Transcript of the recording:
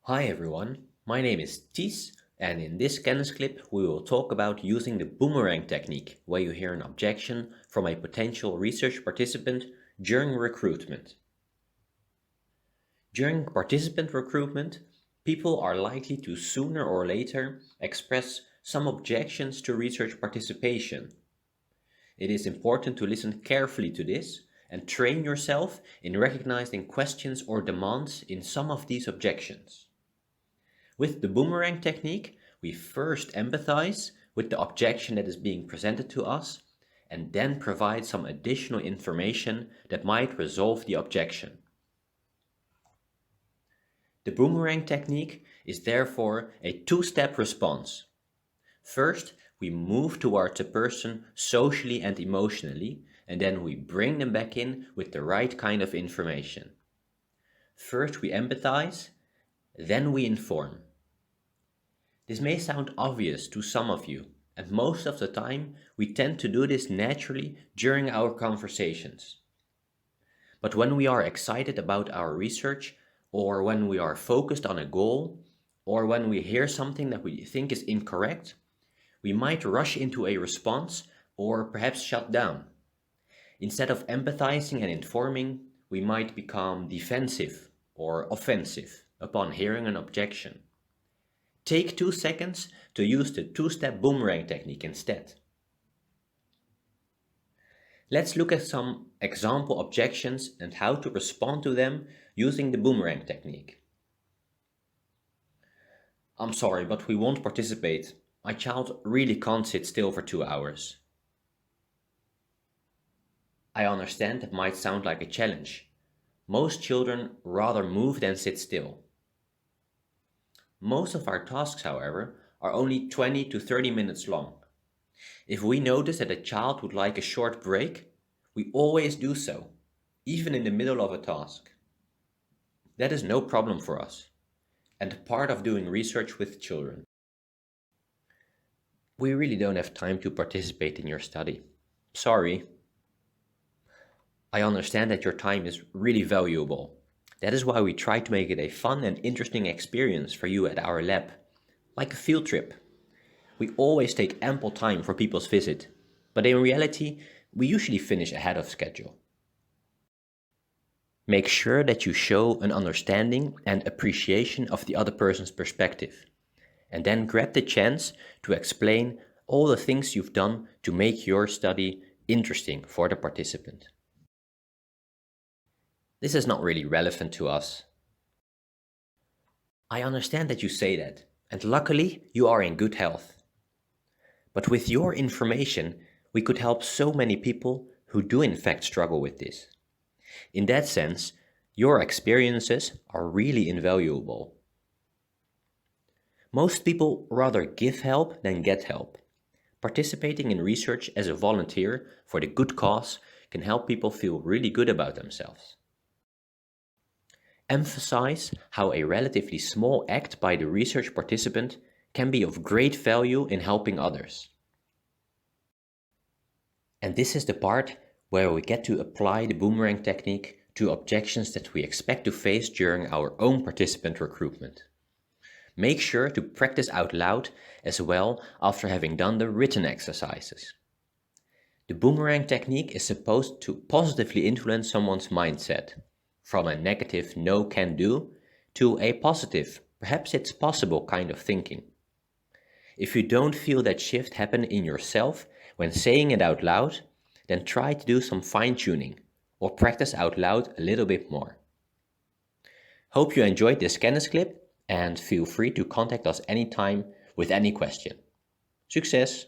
Hi everyone, my name is Ties, and in this Kennisclip we will talk about using the boomerang technique, where you hear an objection from a potential research participant during recruitment. During participant recruitment, people are likely to sooner or later express some objections to research participation. It is important to listen carefully to this and train yourself in recognizing questions or demands in some of these objections. With the boomerang technique, we first empathize with the objection that is being presented to us and then provide some additional information that might resolve the objection. The boomerang technique is therefore a two-step response. First, we move towards a person socially and emotionally, and then we bring them back in with the right kind of information. First we empathize, then we inform. This may sound obvious to some of you, and most of the time we tend to do this naturally during our conversations. But when we are excited about our research, or when we are focused on a goal, or when we hear something that we think is incorrect, we might rush into a response or perhaps shut down. Instead of empathizing and informing, we might become defensive or offensive upon hearing an objection. Take 2 seconds to use the two-step boomerang technique instead. Let's look at some example objections and how to respond to them using the boomerang technique. I'm sorry, but we won't participate. My child really can't sit still for 2 hours. I understand that might sound like a challenge. Most children rather move than sit still. Most of our tasks, however, are only 20 to 30 minutes long. If we notice that a child would like a short break, we always do so, even in the middle of a task. That is no problem for us, and part of doing research with children. We really don't have time to participate in your study. Sorry. I understand that your time is really valuable. That is why we try to make it a fun and interesting experience for you at our lab, like a field trip. We always take ample time for people's visit, but in reality, we usually finish ahead of schedule. Make sure that you show an understanding and appreciation of the other person's perspective, and then grab the chance to explain all the things you've done to make your study interesting for the participant. This is not really relevant to us. I understand that you say that, and luckily you are in good health. But with your information, we could help so many people who do in fact struggle with this. In that sense, your experiences are really invaluable. Most people rather give help than get help. Participating in research as a volunteer for the good cause can help people feel really good about themselves. Emphasize how a relatively small act by the research participant can be of great value in helping others. And this is the part where we get to apply the boomerang technique to objections that we expect to face during our own participant recruitment. Make sure to practice out loud as well after having done the written exercises. The boomerang technique is supposed to positively influence someone's mindset, from a negative no can do to a positive perhaps it's possible kind of thinking. If you don't feel that shift happen in yourself when saying it out loud, then try to do some fine-tuning or practice out loud a little bit more. Hope you enjoyed this Kennisclip and feel free to contact us anytime with any question. Succes!